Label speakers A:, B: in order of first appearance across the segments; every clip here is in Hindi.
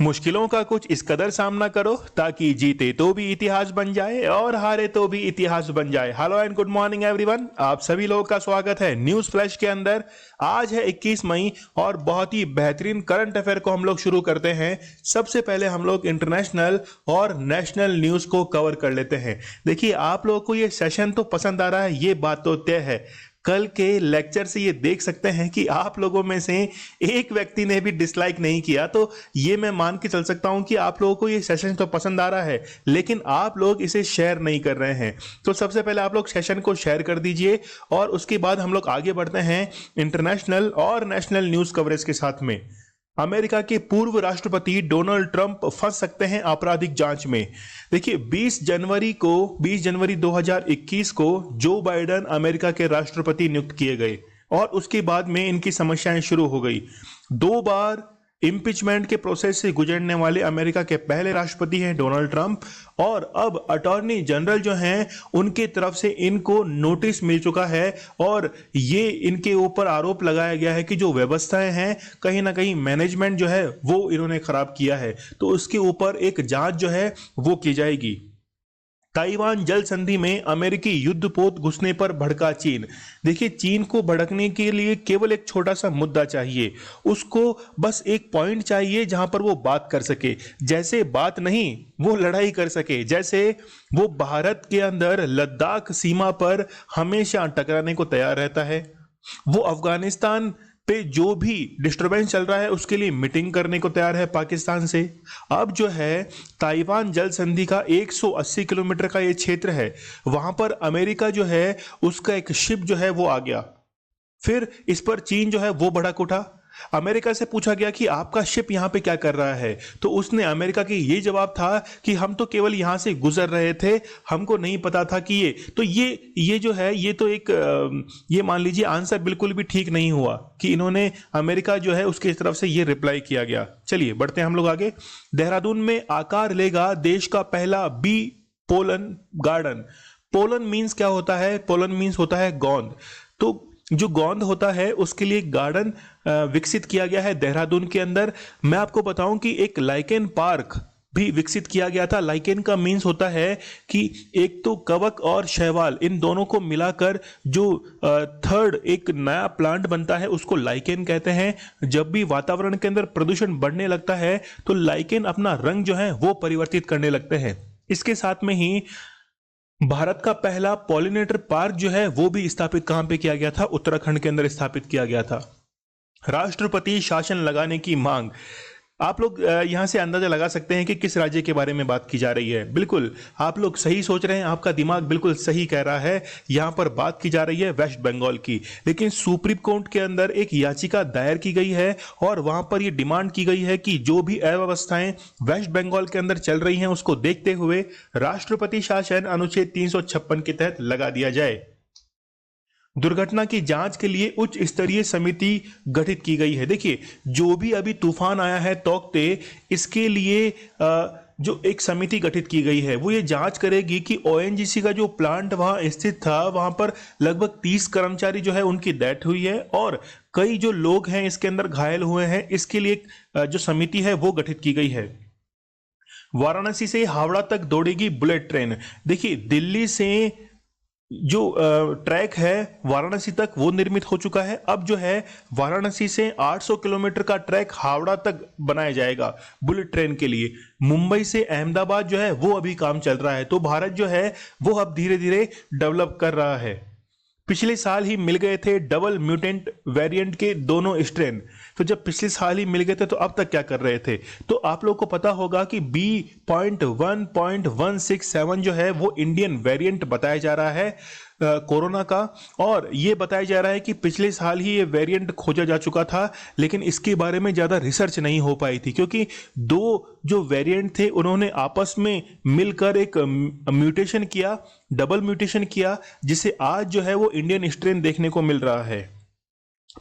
A: मुश्किलों का कुछ इस कदर सामना करो ताकि जीते तो भी इतिहास बन जाए और हारे तो भी इतिहास बन जाए। Hello and good morning everyone, आप सभी लोगों का स्वागत है न्यूज फ्लैश के अंदर। आज है 21 मई और बहुत ही बेहतरीन करंट अफेयर को हम लोग शुरू करते हैं। सबसे पहले हम लोग इंटरनेशनल और नेशनल न्यूज को कवर कर लेते हैं। देखिए, आप लोगों को ये सेशन तो पसंद आ रहा है, ये बात तो तय है। कल के लेक्चर से ये देख सकते हैं कि आप लोगों में से एक व्यक्ति ने भी डिसलाइक नहीं किया, तो ये मैं मान के चल सकता हूं कि आप लोगों को ये सेशन तो पसंद आ रहा है, लेकिन आप लोग इसे शेयर नहीं कर रहे हैं। तो सबसे पहले आप लोग सेशन को शेयर कर दीजिए और उसके बाद हम लोग आगे बढ़ते हैं इंटरनेशनल और नेशनल न्यूज कवरेज के साथ में। अमेरिका के पूर्व राष्ट्रपति डोनाल्ड ट्रंप फंस सकते हैं आपराधिक जांच में। देखिए, 20 जनवरी 2021 को जो बाइडेन अमेरिका के राष्ट्रपति नियुक्त किए गए और उसके बाद में इनकी समस्याएं शुरू हो गई। 2 बार इम्पीचमेंट के प्रोसेस से गुजरने वाले अमेरिका के पहले राष्ट्रपति हैं डोनाल्ड ट्रंप, और अब अटॉर्नी जनरल जो हैं उनके तरफ से इनको नोटिस मिल चुका है और ये इनके ऊपर आरोप लगाया गया है कि जो व्यवस्थाएं हैं कहीं ना कहीं मैनेजमेंट जो है वो इन्होंने खराब किया है, तो उसके ऊपर एक जांच जो है वो की जाएगी। ताइवान जल संधि में अमेरिकी युद्धपोत घुसने पर भड़का चीन। देखिए, चीन को भड़कने के लिए केवल एक छोटा सा मुद्दा चाहिए, उसको बस एक पॉइंट चाहिए जहां पर वो बात कर सके। जैसे बात नहीं, वो लड़ाई कर सके। जैसे वो भारत के अंदर लद्दाख सीमा पर हमेशा टकराने को तैयार रहता है, वो अफगानिस्तान पे जो भी डिस्टरबेंस चल रहा है उसके लिए मीटिंग करने को तैयार है पाकिस्तान से। अब जो है ताइवान जल संधि का 180 किलोमीटर का ये क्षेत्र है, वहां पर अमेरिका जो है उसका एक शिप जो है वो आ गया। फिर इस पर चीन जो है वो भड़क उठा। अमेरिका से पूछा गया कि आपका शिप यहां पे क्या कर रहा है, तो उसने अमेरिका की ये जवाब था कि हम तो केवल यहां से गुजर रहे थे, हमको नहीं पता था कि ये जो है ये तो एक ये मान लीजिए आंसर बिल्कुल भी ठीक नहीं हुआ कि इन्होंने अमेरिका जो है उसकी तरफ से ये रिप्लाई किया गया। चलिए बढ़ते हैं हम लोग आगे। देहरादून में आकार लेगा देश का पहला bee pollen garden. Pollen means क्या होता है? पोलन मीन्स होता है गोंद। तो जो गोंद होता है उसके लिए गार्डन विकसित किया गया है देहरादून के अंदर। मैं आपको बताऊं कि एक लाइकेन पार्क भी विकसित किया गया था। लाइकेन का मीन्स होता है कि एक तो कवक और शैवाल, इन दोनों को मिलाकर जो थर्ड एक नया प्लांट बनता है उसको लाइकेन कहते हैं। जब भी वातावरण के अंदर प्रदूषण बढ़ने लगता है तो लाइकेन अपना रंग जो है वो परिवर्तित करने लगते हैं। इसके साथ में ही भारत का पहला पॉलिनेटर पार्क जो है वो भी स्थापित कहां पे किया गया था? उत्तराखंड के अंदर स्थापित किया गया था। राष्ट्रपति शासन लगाने की मांग। आप लोग यहां से अंदाजा लगा सकते हैं कि किस राज्य के बारे में बात की जा रही है। बिल्कुल आप लोग सही सोच रहे हैं, आपका दिमाग बिल्कुल सही कह रहा है। यहां पर बात की जा रही है वेस्ट बंगाल की, लेकिन सुप्रीम कोर्ट के अंदर एक याचिका दायर की गई है और वहां पर यह डिमांड की गई है कि जो भी अव्यवस्थाएं वेस्ट बंगाल के अंदर चल रही हैं उसको देखते हुए राष्ट्रपति शासन अनुच्छेद 356 के तहत लगा दिया जाए। दुर्घटना की जांच के लिए उच्च स्तरीय समिति गठित की गई है। देखिए, जो भी अभी तूफान आया है तौकते, इसके लिए जो एक समिति गठित की गई है वो ये जांच करेगी कि ओएनजीसी का जो प्लांट वहां स्थित था वहां पर लगभग 30 कर्मचारी जो है उनकी डेथ हुई है और कई जो लोग हैं इसके अंदर घायल हुए हैं। इसके लिए जो समिति है वो गठित की गई है। वाराणसी से हावड़ा तक दौड़ेगी बुलेट ट्रेन। देखिए, दिल्ली से जो ट्रैक है वाराणसी तक वो निर्मित हो चुका है। अब जो है वाराणसी से 800 किलोमीटर का ट्रैक हावड़ा तक बनाया जाएगा बुलेट ट्रेन के लिए। मुंबई से अहमदाबाद जो है वो अभी काम चल रहा है। तो भारत जो है वो अब धीरे धीरे डेवलप कर रहा है। पिछले साल ही मिल गए थे डबल म्यूटेंट वेरिएंट के दोनों स्ट्रेन। तो जब पिछले साल ही मिल गए थे तो अब तक क्या कर रहे थे? तो आप लोगों को पता होगा कि B.1.167 जो है वो इंडियन वेरिएंट बताया जा रहा है कोरोना का, और ये बताया जा रहा है कि पिछले साल ही ये वेरिएंट खोजा जा चुका था, लेकिन इसके बारे में ज़्यादा रिसर्च नहीं हो पाई थी क्योंकि दो जो वेरिएंट थे उन्होंने आपस में मिलकर एक म्यूटेशन किया, डबल म्यूटेशन किया, जिसे आज जो है वो इंडियन स्ट्रेन देखने को मिल रहा है।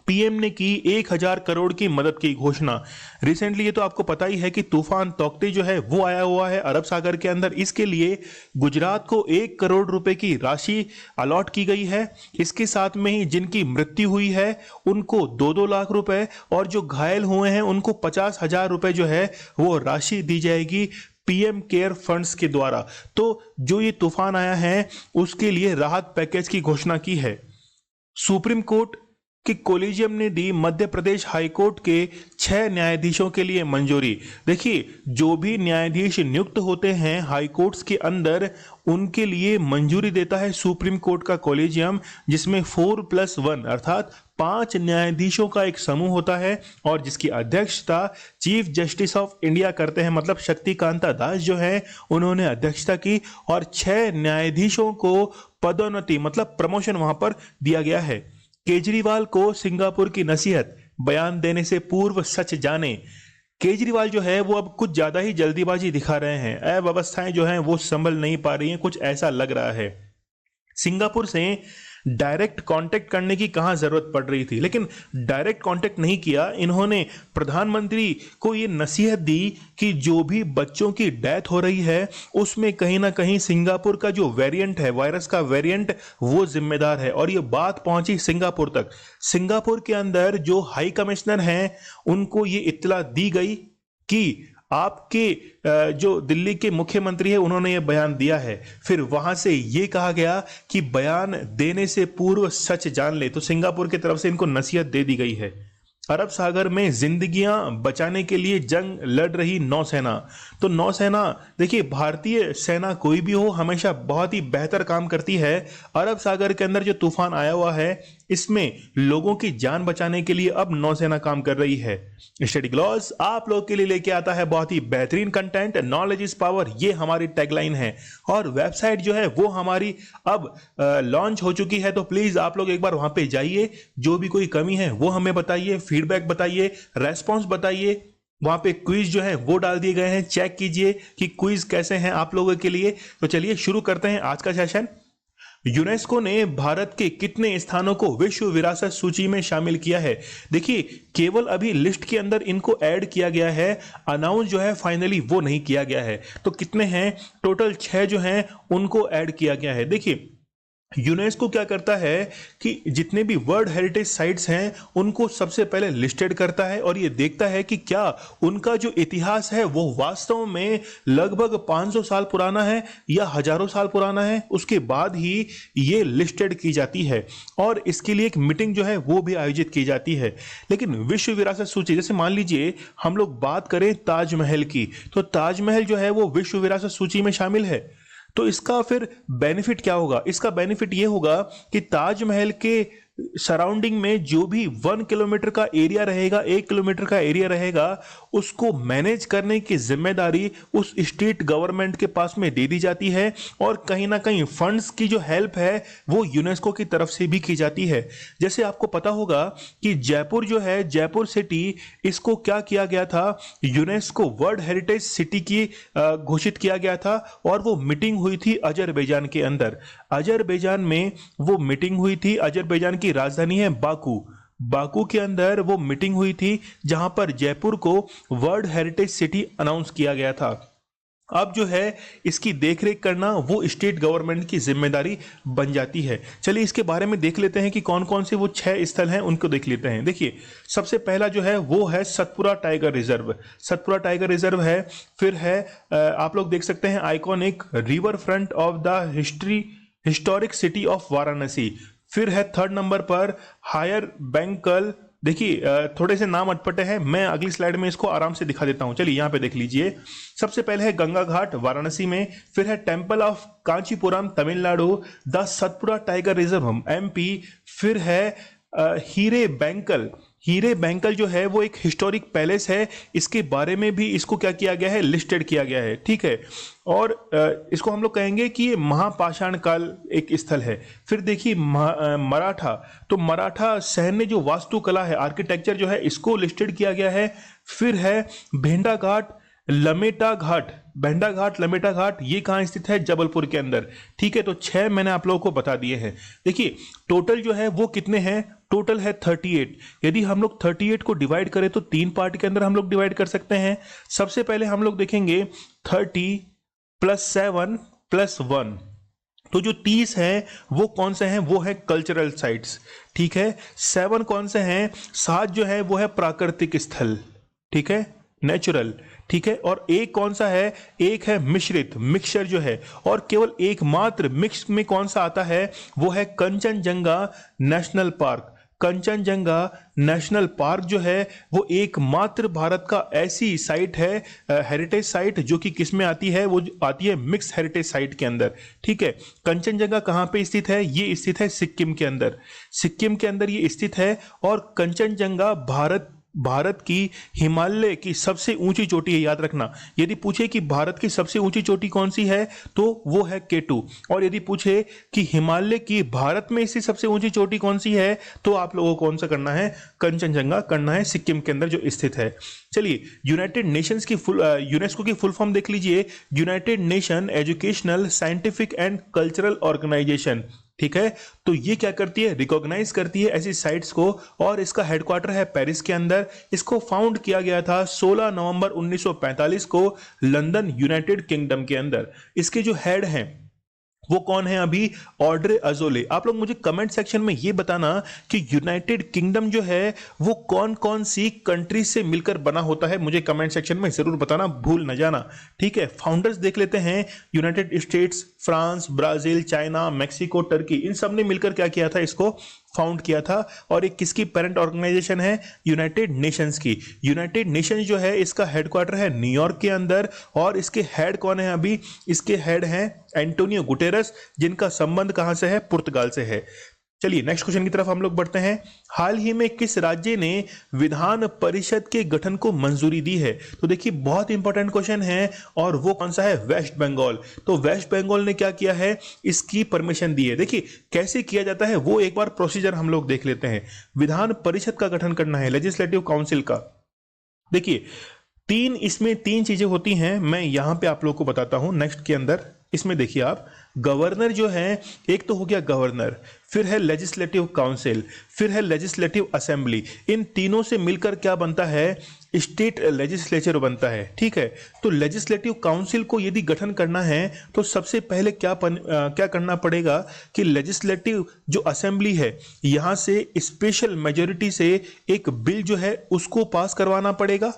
A: पीएम ने की 1,000 करोड़ की मदद की घोषणा। रिसेंटली ये तो आपको पता ही है कि तूफान तौकते जो है वो आया हुआ है अरब सागर के अंदर। इसके लिए गुजरात को 1 करोड़ रुपए की राशि अलॉट की गई है। इसके साथ में ही जिनकी मृत्यु हुई है उनको 2-2 लाख रुपए और जो घायल हुए हैं उनको 50,000 रुपए जो है वो राशि दी जाएगी पीएम केयर फंड्स के द्वारा। तो जो ये तूफान आया है उसके लिए राहत पैकेज की घोषणा की है। सुप्रीम कोर्ट कि कोलिजियम ने दी मध्य प्रदेश हाईकोर्ट के 6 न्यायाधीशों के लिए मंजूरी। देखिए, जो भी न्यायाधीश नियुक्त होते हैं हाईकोर्ट्स के अंदर उनके लिए मंजूरी देता है सुप्रीम कोर्ट का कोलिजियम, जिसमें 4+1 अर्थात 5 न्यायाधीशों का एक समूह होता है और जिसकी अध्यक्षता चीफ जस्टिस ऑफ इंडिया करते हैं। मतलब शक्तिकांता दास जो है उन्होंने अध्यक्षता की और 6 न्यायाधीशों को पदोन्नति मतलब प्रमोशन वहां पर दिया गया है। केजरीवाल को सिंगापुर की नसीहत, बयान देने से पूर्व सच जाने। केजरीवाल जो है वो अब कुछ ज्यादा ही जल्दीबाजी दिखा रहे हैं। अव्यवस्थाएं जो हैं वो संभल नहीं पा रही हैं, कुछ ऐसा लग रहा है। सिंगापुर से डायरेक्ट कांटेक्ट करने की कहां जरूरत पड़ रही थी, लेकिन डायरेक्ट कांटेक्ट नहीं किया। इन्होंने प्रधानमंत्री को ये नसीहत दी कि जो भी बच्चों की डेथ हो रही है उसमें कहीं ना कहीं सिंगापुर का जो वेरिएंट है, वायरस का वेरिएंट, वो जिम्मेदार है। और ये बात पहुंची सिंगापुर तक। सिंगापुर के अंदर जो हाई कमिश्नर हैं उनको ये इत्तला दी गई कि आपके जो दिल्ली के मुख्यमंत्री है उन्होंने ये बयान दिया है। फिर वहां से ये कहा गया कि बयान देने से पूर्व सच जान ले। तो सिंगापुर की तरफ से इनको नसीहत दे दी गई है। अरब सागर में जिंदगियां बचाने के लिए जंग लड़ रही नौसेना। तो नौसेना, देखिए, भारतीय सेना कोई भी हो हमेशा बहुत ही बेहतर काम करती है। अरब सागर के अंदर जो तूफान आया हुआ है इसमें लोगों की जान बचाने के लिए अब नौसेना काम कर रही है। स्टडी ग्लॉस आप लोग के लिए लेके आता है बहुत ही बेहतरीन कंटेंट। नॉलेज इज पावर, ये हमारी टैगलाइन है। और वेबसाइट जो है वो हमारी अब लॉन्च हो चुकी है। तो प्लीज आप लोग एक बार वहां पे जाइए, जो भी कोई कमी है वो हमें बताइए, फीडबैक बताइए, रेस्पॉन्स बताइए। वहां पे क्विज जो है वो डाल दिए गए हैं, चेक कीजिए कि क्विज कैसे हैं आप लोगों के लिए। तो चलिए शुरू करते हैं आज का सेशन। यूनेस्को ने भारत के कितने स्थानों को विश्व विरासत सूची में शामिल किया है? देखिए, केवल अभी लिस्ट के अंदर इनको ऐड किया गया है, अनाउंस जो है फाइनली वो नहीं किया गया है। तो कितने हैं टोटल? 6 जो हैं उनको ऐड किया गया है। देखिए, यूनेस्को क्या करता है कि जितने भी वर्ल्ड हेरिटेज साइट्स हैं उनको सबसे पहले लिस्टेड करता है और ये देखता है कि क्या उनका जो इतिहास है वो वास्तव में लगभग 500 साल पुराना है या हजारों साल पुराना है। उसके बाद ही ये लिस्टेड की जाती है और इसके लिए एक मीटिंग जो है वो भी आयोजित की जाती है। लेकिन विश्व विरासत सूची, जैसे मान लीजिए हम लोग बात करें ताजमहल की, तो ताजमहल जो है वो विश्व विरासत सूची में शामिल है। तो इसका फिर बेनिफिट क्या होगा? इसका बेनिफिट यह होगा कि ताजमहल के सराउंडिंग में जो भी 1 किलोमीटर का एरिया रहेगा, 1 किलोमीटर का एरिया रहेगा, उसको मैनेज करने की जिम्मेदारी उस स्टेट गवर्नमेंट के पास में दे दी जाती है। और कहीं ना कहीं फंड्स की जो हेल्प है वो यूनेस्को की तरफ से भी की जाती है। जैसे आपको पता होगा कि जयपुर जो है, जयपुर सिटी, इसको क्या किया गया था, यूनेस्को वर्ल्ड हेरिटेज सिटी की घोषित किया गया था। और वो मीटिंग हुई थी अजरबैजान के अंदर। अजरबैजान में वो मीटिंग हुई थी। अजरबैजान की राजधानी है बाकू। बाकू के अंदर वो मीटिंग हुई थी जहां पर जयपुर को वर्ल्ड हेरिटेज सिटी अनाउंस किया गया था। अब जो है इसकी देखरेख करना वो स्टेट गवर्नमेंट की जिम्मेदारी बन जाती है। चलिए इसके बारे में देख लेते हैं कि कौन कौन से वो 6 स्थल हैं, उनको देख लेते हैं। देखिए, सबसे पहला जो है वो है Satpura tiger reserve. Satpura tiger reserve है। फिर है आप लोग देख सकते हैं iconic river front of the historic city of Varanasi. फिर है 3rd नंबर पर हायर बैंकल। देखिए, थोड़े से नाम अटपटे हैं, मैं अगली स्लाइड में इसको आराम से दिखा देता हूं। चलिए यहां पे देख लीजिए। सबसे पहले है गंगा घाट वाराणसी में। फिर है temple of Kanchipuram Tamil Nadu. The Satpura tiger reserve MP. फिर है हीरे बैंकल। हीरे बैंकल जो है वो एक हिस्टोरिक पैलेस है, इसके बारे में भी इसको क्या किया गया है, लिस्टेड किया गया है। ठीक है, और इसको हम लोग कहेंगे कि ये महापाषाण काल एक स्थल है। फिर देखिए मराठा, तो मराठा सैन्य जो वास्तुकला है, आर्किटेक्चर जो है, इसको लिस्टेड किया गया है। फिर है भेंडा घाट, लमेटा घाट। भेंडा घाट, लमेटा घाट, ये कहाँ स्थित है? जबलपुर के अंदर। ठीक है, तो 6 मैंने आप लोगों को बता दिए हैं। देखिए टोटल जो है वो कितने हैं? टोटल है 38। यदि हम लोग 38 को डिवाइड करें तो 3 पार्ट के अंदर हम लोग डिवाइड कर सकते हैं। सबसे पहले हम लोग देखेंगे 30 + 7 + 1, तो जो 30 है वो कौन से हैं, वो है कल्चरल साइट्स, ठीक है। 7 कौन से हैं, 7 जो है वो है प्राकृतिक स्थल, ठीक है, नेचुरल, ठीक है। और एक कौन सा है, एक है मिश्रित, मिक्सचर जो है, और केवल एकमात्र मिक्स में कौन सा आता है, वो है Kanchenjunga national park. Kanchenjunga national park जो है वो एकमात्र भारत का ऐसी साइट है, हेरिटेज साइट, जो कि किस में आती है, वो आती है मिक्स हेरिटेज साइट के अंदर, ठीक है। कंचनजंगा कहाँ पे स्थित है, ये स्थित है सिक्किम के अंदर, सिक्किम के अंदर ये स्थित है। और कंचनजंगा भारत की हिमालय की सबसे ऊंची चोटी है, याद रखना। यदि पूछे कि भारत की सबसे ऊंची चोटी कौन सी है, तो वो है K2। और यदि पूछे कि हिमालय की भारत में इसकी सबसे ऊंची चोटी कौन सी है, तो आप लोगों को कौन सा करना है, कंचनजंगा करना है, सिक्किम के अंदर जो स्थित है। चलिए, यूनाइटेड नेशंस की यूनेस्को की फुल फॉर्म देख लीजिए, united nation educational, scientific and cultural organization, ठीक है। तो ये क्या करती है, रिकॉग्नाइज करती है ऐसी साइट्स को, और इसका हेडक्वार्टर है पेरिस के अंदर। इसको फाउंड किया गया था 16 नवंबर 1945 को लंदन, यूनाइटेड किंगडम के अंदर। इसके जो हेड हैं वो कौन है, अभी ऑड्रे अजोले। आप लोग मुझे कमेंट सेक्शन में ये बताना कि यूनाइटेड किंगडम जो है वो कौन कौन सी कंट्री से मिलकर बना होता है, मुझे कमेंट सेक्शन में जरूर बताना, भूल न जाना, ठीक है। फाउंडर्स देख लेते हैं, United States, France, Brazil, China, Mexico, Turkey, इन सब ने मिलकर क्या किया था, इसको फाउंड किया था। और एक किसकी पेरेंट ऑर्गेनाइजेशन है, यूनाइटेड नेशंस की। यूनाइटेड नेशंस जो है इसका हेडक्वार्टर है न्यूयॉर्क के अंदर, और इसके हेड कौन है, अभी इसके हेड हैं एंटोनियो गुटेरस, जिनका संबंध कहां से है, पुर्तगाल से है। चलिए नेक्स्ट क्वेश्चन की तरफ हम लोग बढ़ते हैं। हाल ही में किस राज्य ने विधान परिषद के गठन को मंजूरी दी है, तो देखिए बहुत इंपॉर्टेंट क्वेश्चन है, और वो कौन सा है, वेस्ट बंगाल। तो वेस्ट बंगाल ने क्या किया है, इसकी परमिशन दी है। देखिए कैसे किया जाता है, वो एक बार प्रोसीजर हम लोग देख लेते हैं। विधान परिषद का गठन करना है, लेजिस्लेटिव काउंसिल का। देखिए इसमें तीन चीजें होती हैं, मैं यहां पे आप लोग को बताता हूं नेक्स्ट के अंदर। इसमें देखिए आप, गवर्नर जो है, एक तो हो गया गवर्नर, फिर है लेजिस्लेटिव काउंसिल, फिर है लेजिस्लेटिव असेंबली। इन तीनों से मिलकर क्या बनता है, स्टेट लेजिस्लेचर बनता है, ठीक है। तो लेजिस्लेटिव काउंसिल को यदि गठन करना है तो सबसे पहले क्या करना पड़ेगा कि लेजिस्लेटिव जो असेंबली है, यहां से स्पेशल मेजोरिटी से एक बिल जो है उसको पास करवाना पड़ेगा।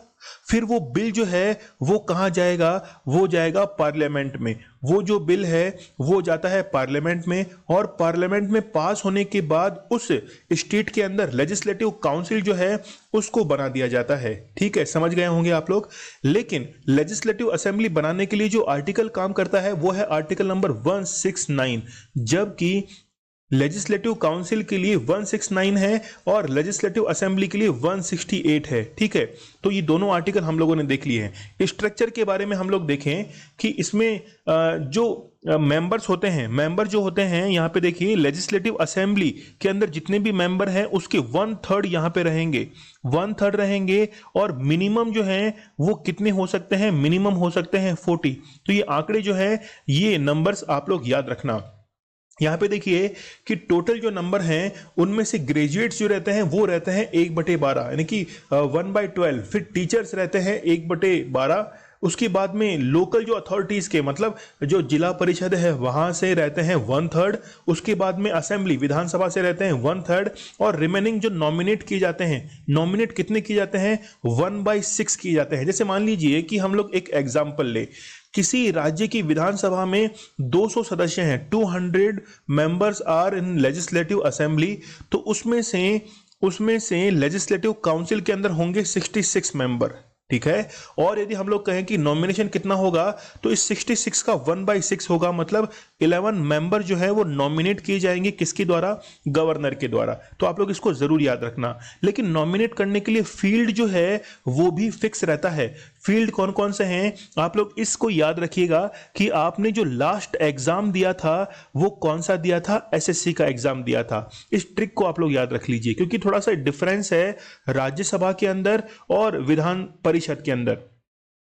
A: फिर वो बिल जो है वो कहां जाएगा, वो जाएगा पार्लियामेंट में। वो जो बिल है वो जाता है पार्लियामेंट में, और पार्लियामेंट में पास होने के बाद उस स्टेट के अंदर लेजिस्लेटिव काउंसिल जो है उसको बना दिया जाता है, ठीक है, समझ गए होंगे आप लोग। लेकिन लेजिस्लेटिव असेंबली बनाने के लिए जो आर्टिकल काम करता है वो है आर्टिकल नंबर 169, जबकि लेजिस्लेटिव काउंसिल के लिए 169 है और लेजिस्लेटिव असेंबली के लिए 168 है, ठीक है। तो ये दोनों आर्टिकल हम लोगों ने देख लिए हैं। स्ट्रक्चर के बारे में हम लोग देखें कि इसमें जो मेंबर्स होते हैं, मेंबर जो होते हैं यहाँ पे देखिए, लेजिस्लेटिव असेंबली के अंदर जितने भी मेंबर हैं उसके 1/3 यहाँ पे रहेंगे, 1/3 रहेंगे। और मिनिमम जो है वो कितने हो सकते हैं, मिनिमम हो सकते हैं 40। तो ये आंकड़े जो है, ये नंबर्स आप लोग याद रखना। यहाँ पे देखिए कि टोटल जो नंबर हैं उनमें से ग्रेजुएट्स जो रहते हैं वो रहते हैं 1/12, यानी कि 1/12। फिर टीचर्स रहते हैं 1/12। उसके बाद में लोकल जो अथॉरिटीज के, मतलब जो जिला परिषद है वहां से रहते हैं 1/3। उसके बाद में असेंबली, विधानसभा से रहते हैं 1/3। और रिमेनिंग जो नॉमिनेट किए जाते हैं, नॉमिनेट कितने किए जाते हैं, 1/6 किए जाते हैं। जैसे मान लीजिए कि हम लोग एक एग्जाम्पल ले, किसी राज्य की विधानसभा में 200 सदस्य हैं, 200 members are in legislative assembly, तो उसमें से लेजिस्लेटिव काउंसिल के अंदर होंगे 66 मेंबर, ठीक है। और यदि हम लोग कहें कि नॉमिनेशन कितना होगा, तो इस 66 का 1/6 होगा, मतलब 11 मेंबर जो है वो नॉमिनेट किए जाएंगे, किसके द्वारा, गवर्नर के द्वारा। तो आप लोग इसको जरूर याद रखना। लेकिन नॉमिनेट करने के लिए फील्ड जो है वो भी फिक्स रहता है। फील्ड कौन कौन से हैं, आप लोग इसको याद रखिएगा कि आपने जो लास्ट एग्जाम दिया था वो कौन सा दिया था, एसएससी का एग्जाम दिया था। इस ट्रिक को आप लोग याद रख लीजिए, क्योंकि थोड़ा सा डिफरेंस है राज्यसभा के अंदर और विधान परिषद के अंदर।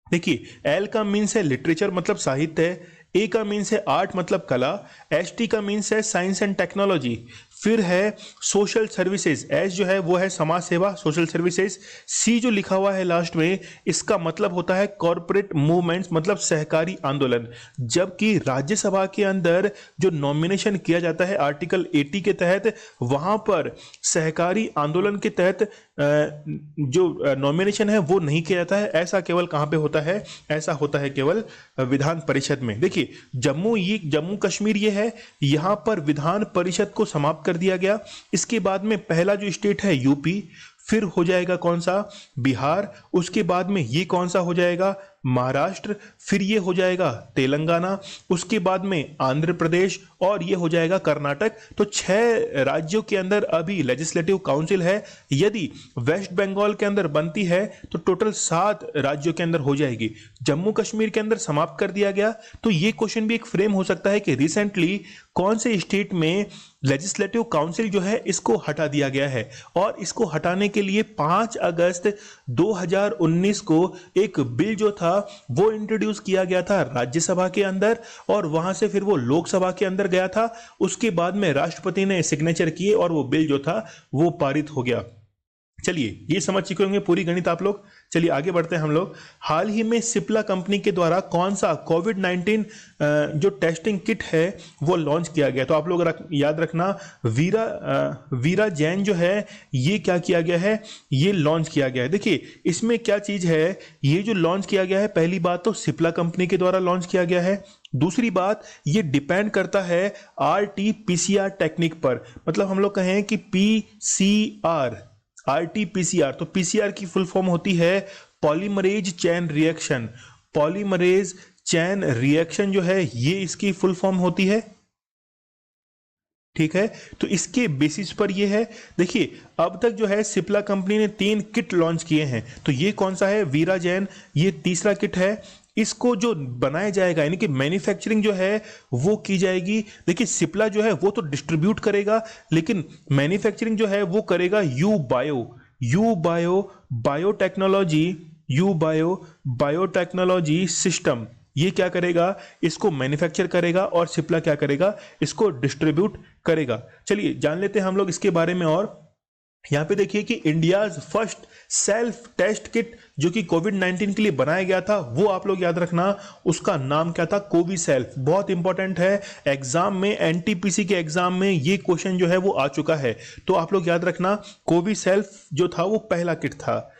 A: देखिए, एल का मीन्स है लिटरेचर, मतलब साहित्य। ए का मीन्स है आर्ट, मतलब कला। एस टी का मीन्स है साइंस एंड टेक्नोलॉजी। फिर है सोशल सर्विसेज, एस जो है वो है समाज सेवा सोशल सर्विसेज, सी जो लिखा हुआ है लास्ट में इसका मतलब होता है कॉर्पोरेट मूवमेंट्स मतलब सहकारी आंदोलन। जबकि राज्यसभा के अंदर जो नॉमिनेशन किया जाता है आर्टिकल 80 के तहत, वहां पर सहकारी आंदोलन के तहत जो नॉमिनेशन है वो नहीं किया जाता है। ऐसा केवल कहां पे होता है, ऐसा होता है केवल विधान परिषद में। देखिए जम्मू कश्मीर ये है, यहां पर विधान परिषद को समाप्त कर दिया गया। इसके बाद में पहला जो स्टेट है यूपी, फिर हो जाएगा कौन सा, बिहार, उसके बाद में ये कौन सा हो जाएगा, महाराष्ट्र, फिर ये हो जाएगा तेलंगाना, उसके बाद में आंध्र प्रदेश और ये हो जाएगा कर्नाटक। तो 6 राज्यों के अंदर अभी लेजिस्लेटिव काउंसिल है। यदि वेस्ट बंगाल के अंदर बनती है तो टोटल 7 राज्यों के अंदर हो जाएगी। जम्मू कश्मीर के अंदर समाप्त कर दिया गया। तो ये क्वेश्चन भी एक फ्रेम हो सकता है कि रिसेंटली कौन से स्टेट में लेजिस्लेटिव काउंसिल जो है इसको हटा दिया गया है, और इसको हटाने के लिए 5 अगस्त 2019 को एक बिल जो था वो इंट्रोड्यूस किया गया था राज्यसभा के अंदर, और वहां से फिर वो लोकसभा के अंदर गया था। उसके बाद में राष्ट्रपति ने सिग्नेचर किए और वो बिल जो था वो पारित हो गया। चलिए ये समझ चुके होंगे पूरी गणित आप लोग। चलिए आगे बढ़ते हैं हम लोग। हाल ही में सिप्ला कंपनी के द्वारा कौन सा कोविड-19 जो टेस्टिंग किट है वो लॉन्च किया गया। तो आप लोग याद रखना, वीरा जैन जो है ये क्या किया गया है, ये लॉन्च किया गया है। देखिए इसमें क्या चीज है, ये जो लॉन्च किया गया है, पहली बात तो सिप्ला कंपनी के द्वारा लॉन्च किया गया है। दूसरी बात, ये डिपेंड करता है RT-PCR टेक्निक पर। मतलब हम लोग कहें कि PCR RT-PCR, तो PCR की फुल फॉर्म होती है polymerase chain reaction. Polymerase chain reaction जो है ये इसकी फुल फॉर्म होती है, ठीक है। तो इसके बेसिस पर ये है। देखिए अब तक जो है सिप्ला कंपनी ने 3 किट लॉन्च किए हैं। तो ये कौन सा है, वीरा जैन, ये तीसरा किट है। इसको जो बनाया जाएगा यानी कि मैन्युफैक्चरिंग जो है वो की जाएगी। देखिए सिप्ला जो है वो तो डिस्ट्रीब्यूट करेगा, लेकिन मैन्युफैक्चरिंग जो है वो करेगा यू बायोटेक्नोलॉजी सिस्टम। ये क्या करेगा, इसको मैन्युफैक्चर करेगा, और सिप्ला क्या करेगा, इसको डिस्ट्रीब्यूट करेगा। चलिए जान लेते हैं हम लोग इसके बारे में। और यहां पे देखिए कि India's first self test kit जो कि कोविड-19 के लिए बनाया गया था, वो आप लोग याद रखना, उसका नाम क्या था, कोविसेल्फ। बहुत इंपॉर्टेंट है, एग्जाम में एनटीपीसी के एग्जाम में ये क्वेश्चन जो है वो आ चुका है। तो आप लोग याद रखना, कोविसेल्फ जो था वो पहला किट था।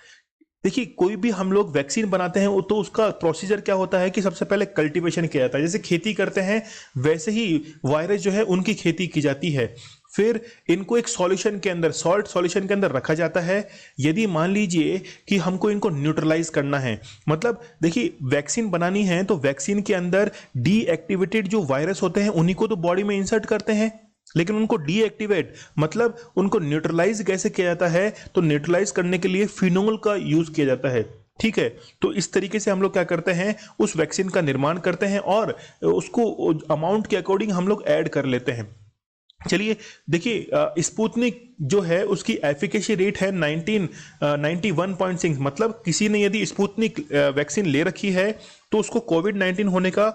A: देखिए कोई भी हम लोग वैक्सीन बनाते हैं तो उसका प्रोसीजर क्या होता है कि सबसे पहले कल्टीवेशन किया जाता है। जैसे खेती करते हैं वैसे ही वायरस जो है उनकी खेती की जाती है। फिर इनको एक सॉल्यूशन के अंदर, सॉल्ट सॉल्यूशन के अंदर रखा जाता है। यदि मान लीजिए कि हमको इनको न्यूट्रलाइज करना है, मतलब देखिए वैक्सीन बनानी है तो वैक्सीन के अंदर डीएक्टिवेटेड जो वायरस होते हैं उन्हीं को तो बॉडी में इंसर्ट करते हैं, लेकिन उनको डीएक्टिवेट मतलब उनको न्यूट्रलाइज कैसे किया जाता है, तो न्यूट्रलाइज करने के लिए फिनोल का यूज किया जाता है, ठीक है। तो इस तरीके से हम लोग क्या करते हैं, उस वैक्सीन का निर्माण करते हैं और उसको अमाउंट के अकॉर्डिंग हम लोग ऐड कर लेते हैं। चलिए देखिए स्पुतनिक जो है उसकी एफिकेसी रेट है 91.6। मतलब किसी ने यदि स्पुतनिक वैक्सीन ले रखी है तो उसको कोविड-19 होने का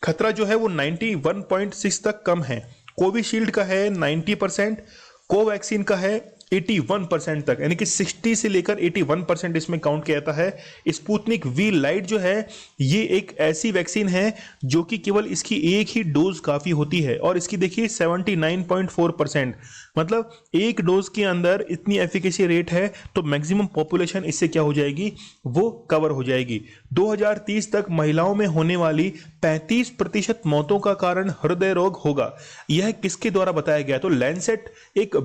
A: खतरा जो है वो 91.6 तक कम है। कोविशील्ड का है 90%, कोवैक्सीन का है 81% तक, यानी कि 60 से लेकर 81% इसमें काउंट किया जाता है। स्पुतनिक वी लाइट जो है ये एक ऐसी वैक्सीन है जो कि केवल इसकी एक ही डोज काफी होती है, और इसकी देखिए 79.4%, मतलब एक डोज के अंदर इतनी एफिकेसी रेट है तो मैक्सिमम पॉपुलेशन इससे क्या हो जाएगी, वो कवर हो जाएगी। 2030 तक महिलाओं में होने वाली 35% मौतों का कारण हृदय रोग होगा। यह किसके द्वारा बताया गया, तो लैंसेट एक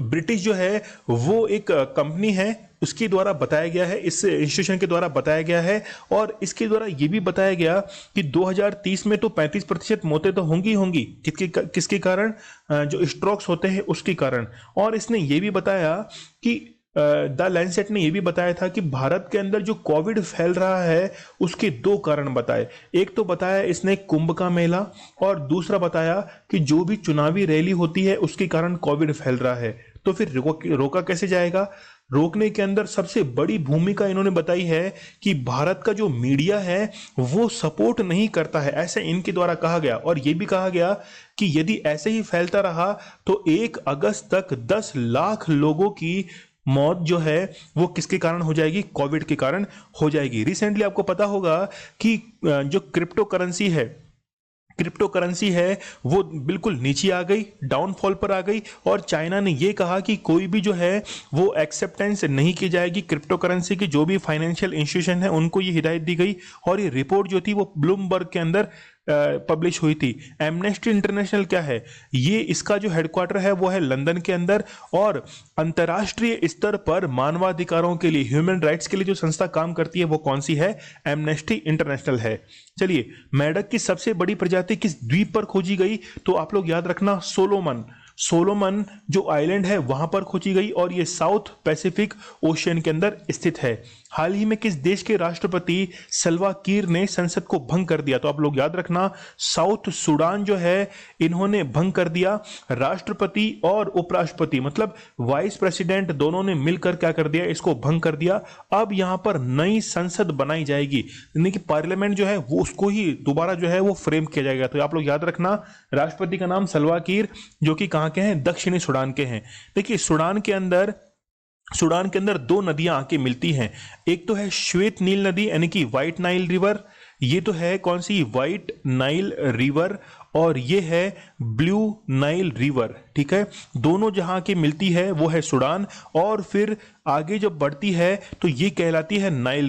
A: ब्रिटिश जो है वो एक कंपनी है उसके द्वारा बताया गया है, इस इंस्टीट्यूशन के द्वारा बताया गया है। और इसके द्वारा ये भी बताया गया कि 2030 में तो 35% मौतें तो होंगी किसके कारण, जो स्ट्रोक्स होते हैं उसके कारण। और इसने ये भी बताया कि द लैंसेट ने यह भी बताया था कि भारत के अंदर जो कोविड फैल रहा है उसके 2 कारण बताए। एक तो बताया इसने कुंभ का मेला, और दूसरा बताया कि जो भी चुनावी रैली होती है उसके कारण कोविड फैल रहा है। तो फिर रोका कैसे जाएगा, रोकने के अंदर सबसे बड़ी भूमिका इन्होंने बताई है कि भारत का जो मीडिया है वो सपोर्ट नहीं करता है, ऐसे इनके द्वारा कहा गया। और ये भी कहा गया कि यदि ऐसे ही फैलता रहा तो 1 अगस्त तक 10 लाख लोगों की मौत जो है वो किसके कारण हो जाएगी, कोविड के कारण हो जाएगी। रिसेंटली आपको पता होगा कि जो क्रिप्टो करेंसी है वो बिल्कुल नीचे आ गई, डाउनफॉल पर आ गई, और चाइना ने ये कहा कि कोई भी जो है वो एक्सेप्टेंस नहीं की जाएगी क्रिप्टो करेंसी की। जो भी फाइनेंशियल इंस्टीट्यूशन है उनको ये हिदायत दी गई, और ये रिपोर्ट जो थी वो ब्लूमबर्ग के अंदर पब्लिश हुई थी। एमनेस्टी इंटरनेशनल क्या है, ये इसका जो हेडक्वार्टर है वो है लंदन के अंदर, और अंतर्राष्ट्रीय स्तर पर मानवाधिकारों के लिए, ह्यूमन राइट्स के लिए जो संस्था काम करती है वो कौन सी है, एमनेस्टी इंटरनेशनल है। चलिए, मेढक की सबसे बड़ी प्रजाति किस द्वीप पर खोजी गई, तो आप लोग याद रखना सोलोमन जो आइलैंड है वहां पर खोजी गई, और ये साउथ पैसिफिक ओशियन के अंदर स्थित है। हाल ही में किस देश के राष्ट्रपति सल्वा किर ने संसद को भंग कर दिया, तो आप लोग याद रखना साउथ सूडान जो है इन्होंने भंग कर दिया। राष्ट्रपति और उपराष्ट्रपति मतलब वाइस प्रेसिडेंट दोनों ने मिलकर क्या कर दिया, इसको भंग कर दिया। अब यहां पर नई संसद बनाई जाएगी, यानी कि पार्लियामेंट जो है वो उसको ही दोबारा जो है वो फ्रेम किया जाएगा। तो आप लोग याद रखना राष्ट्रपति का नाम सल्वा किर, जो कि कहां के हैं, दक्षिणी सूडान के हैं। देखिए सूडान के अंदर 2 नदियां आके मिलती हैं, एक तो है श्वेत नील नदी यानी कि व्हाइट नाइल रिवर, ये तो है कौन सी, व्हाइट नाइल रिवर, और ये है ब्लू नाइल रिवर। ठीक है, दोनों जहां के मिलती है वो है सूडान, और फिर आगे जब बढ़ती है तो ये कहलाती है नाइल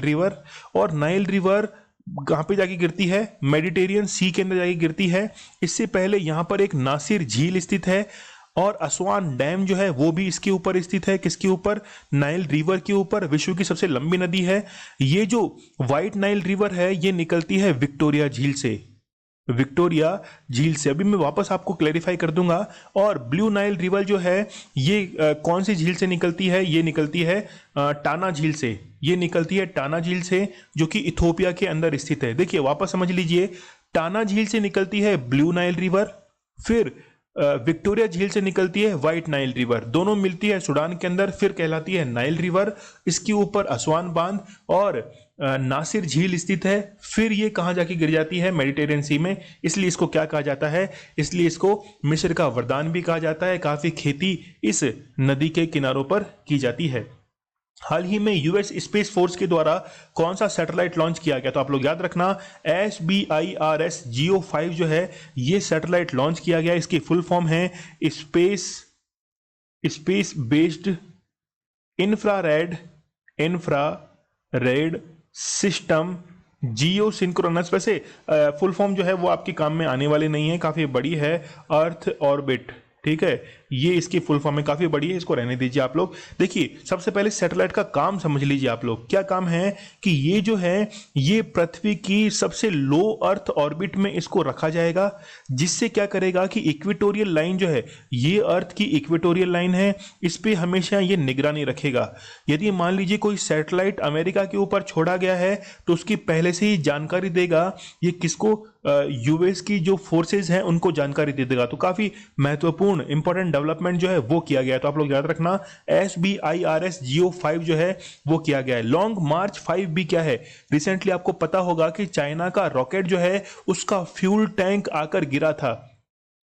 A: रिवर, और नाइल रिवर कहां पे जाके गिरती है, मेडिटेरियन सी के अंदर जाके गिरती है। इससे पहले यहां पर एक नासिर झील स्थित है, और असवान डैम जो है वो भी इसके ऊपर स्थित है, किसके ऊपर, नाइल रिवर के ऊपर। विश्व की सबसे लंबी नदी है ये जो व्हाइट नाइल रिवर है, ये निकलती है विक्टोरिया झील से। अभी मैं वापस आपको क्लैरिफाई कर दूंगा। और ब्लू नाइल रिवर जो है ये कौन सी झील से निकलती है, ये निकलती है टाना झील से, जो कि इथोपिया के अंदर स्थित है। देखिए वापस समझ लीजिए, टाना झील से निकलती है ब्लू नाइल रिवर, फिर विक्टोरिया झील से निकलती है व्हाइट नाइल रिवर, दोनों मिलती है सूडान के अंदर, फिर कहलाती है नाइल रिवर। इसके ऊपर असवान बांध और नासिर झील स्थित है, फिर ये कहां जाके गिर जाती है, मेडिटेरियन सी में। इसलिए इसको क्या कहा जाता है, इसलिए इसको मिस्र का वरदान भी कहा जाता है। काफी खेती इस नदी के किनारों पर की जाती है। हाल ही में यूएस स्पेस फोर्स के द्वारा कौन सा सैटेलाइट लॉन्च किया गया, तो आप लोग याद रखना SBIRS GEO-5 जो है ये सैटेलाइट लॉन्च किया गया। इसकी फुल फॉर्म है स्पेस बेस्ड इंफ्रारेड सिस्टम जियो सिंक्रोनस। वैसे फुल फॉर्म जो है वो आपके काम में आने वाली नहीं है, काफी बड़ी है, अर्थ ऑर्बिट। ठीक है, ये इसकी फुल फॉर्म में काफी बड़ी है, इसको रहने दीजिए आप लोग। देखिए सबसे पहले सैटेलाइट का काम समझ लीजिए आप लोग, क्या काम है कि ये जो है ये पृथ्वी की सबसे लो अर्थ ऑर्बिट में इसको रखा जाएगा, जिससे क्या करेगा कि इक्वेटोरियल लाइन जो है, ये अर्थ की इक्वेटोरियल लाइन है, इस पे हमेशा ये निगरानी रखेगा। यदि मान लीजिए कोई सैटेलाइट अमेरिका के ऊपर छोड़ा गया है तो उसकी पहले से ही जानकारी देगा, ये किसको, यूएस की जो फोर्सेज हैं उनको जानकारी दे देगा। तो काफी महत्वपूर्ण इंपॉर्टेंट डेवलपमेंट जो है वो किया गया है। तो आप लोग याद रखना SBIRS GEO-5 जो है वो किया गया है। लॉन्ग मार्च 5B क्या है, रिसेंटली आपको पता होगा कि चाइना का रॉकेट जो है उसका फ्यूल टैंक आकर गिरा था।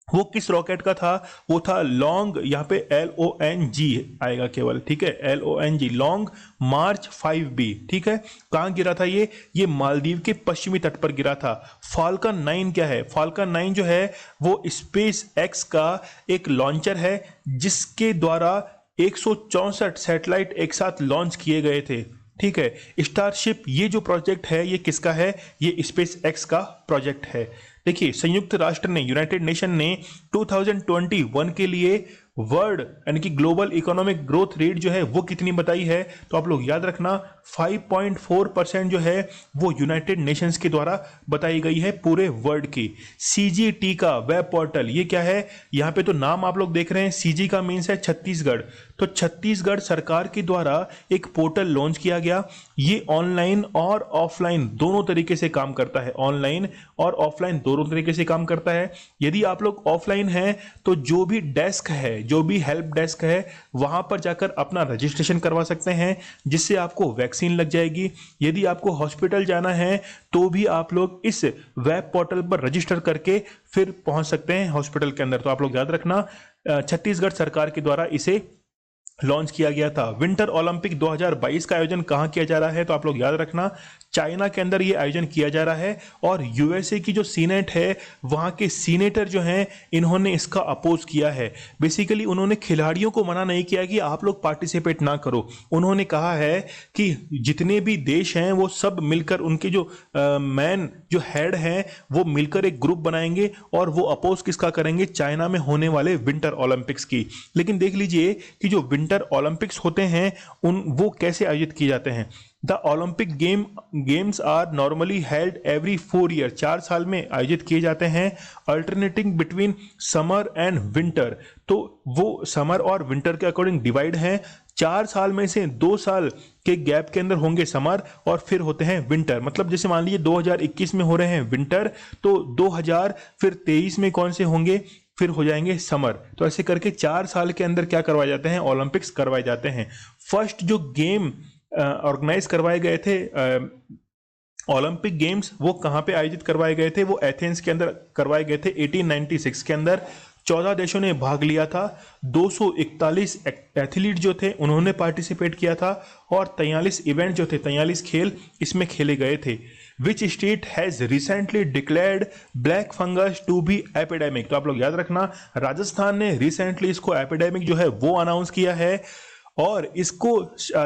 A: वो किस रॉकेट का था, वो था लॉन्ग, यहाँ पे LONG आएगा केवल, ठीक है, LONG, लॉन्ग मार्च 5B। ठीक है, कहां गिरा था ये मालदीव के पश्चिमी तट पर गिरा था। फाल्कन 9 क्या है, फाल्कन 9 जो है वो स्पेस एक्स का एक लॉन्चर है, जिसके द्वारा 164 सैटेलाइट एक साथ लॉन्च किए गए थे। ठीक है, स्टारशिप ये जो प्रोजेक्ट है ये किसका है, ये स्पेस एक्स का प्रोजेक्ट है। देखिए संयुक्त राष्ट्र ने, यूनाइटेड नेशन ने 2021 के लिए वर्ल्ड यानी कि ग्लोबल इकोनॉमिक ग्रोथ रेट जो है वो कितनी बताई है, तो आप लोग याद रखना 5.4% जो है वो यूनाइटेड नेशंस के द्वारा बताई गई है पूरे वर्ल्ड की। CGT का वेब पोर्टल ये क्या है, यहाँ पे तो नाम आप लोग देख रहे हैं, CG का मीन्स है छत्तीसगढ़, तो छत्तीसगढ़ सरकार के द्वारा एक पोर्टल लॉन्च किया गया। ये ऑनलाइन और ऑफलाइन दोनों तरीके से काम करता है, ऑनलाइन और ऑफलाइन दोनों तरीके से काम करता है। यदि आप लोग ऑफलाइन हैं तो जो भी डेस्क है, जो भी हेल्प डेस्क है वहां पर जाकर अपना रजिस्ट्रेशन करवा सकते हैं, जिससे आपको वैक्सीन लग जाएगी। यदि आपको हॉस्पिटल जाना है तो भी आप लोग इस वेब पोर्टल पर रजिस्टर करके फिर पहुंच सकते हैं हॉस्पिटल के अंदर। तो आप लोग याद रखना, छत्तीसगढ़ सरकार के द्वारा इसे लॉन्च किया गया था। विंटर ओलंपिक 2022 का आयोजन कहां किया जा रहा है, तो आप लोग याद रखना चाइना के अंदर ये आयोजन किया जा रहा है। और यूएसए की जो सीनेट है, वहां के सीनेटर जो हैं, इन्होंने इसका अपोज किया है। बेसिकली उन्होंने खिलाड़ियों को मना नहीं किया कि आप लोग पार्टिसिपेट ना करो। उन्होंने कहा है कि जितने भी देश हैं वो सब मिलकर, उनके जो मैन जो हेड हैं वो मिलकर एक ग्रुप बनाएंगे और वो अपोज किसका करेंगे, चाइना में होने वाले विंटर ओलंपिक्स की। लेकिन देख लीजिए कि जो विंटर ओलंपिक्स होते हैं वो कैसे आयोजित किए जाते हैं। The Olympic games are normally held every 4 year, 4 साल में आयोजित किए जाते हैं। Alternating between summer and winter, तो वो समर और विंटर के अकॉर्डिंग डिवाइड हैं। 4 साल में से 2 साल के गैप के अंदर होंगे समर और फिर होते हैं विंटर। मतलब जैसे मान लीजिए 2021 में हो रहे हैं विंटर, तो 2023 में कौन से होंगे, फिर हो जाएंगे समर। तो ऐसे करके 4 साल के अंदर क्या करवाए जाते हैं, ओलंपिक्स करवाए जाते हैं। फर्स्ट जो गेम ऑर्गेनाइज करवाए गए थे ओलंपिक गेम्स, वो कहां पे आयोजित करवाए गए थे, वो एथेंस के अंदर करवाए गए थे 1896 के अंदर। 14 देशों ने भाग लिया था। 241 एथलीट जो थे उन्होंने पार्टिसिपेट किया था और 43 इवेंट जो थे, 43 खेल इसमें खेले गए थे। Which state has recently declared black fungus to be epidemic, तो आप लोग याद रखना राजस्थान ने रिसेंटली इसको एपिडेमिक जो है वो अनाउंस किया है और इसको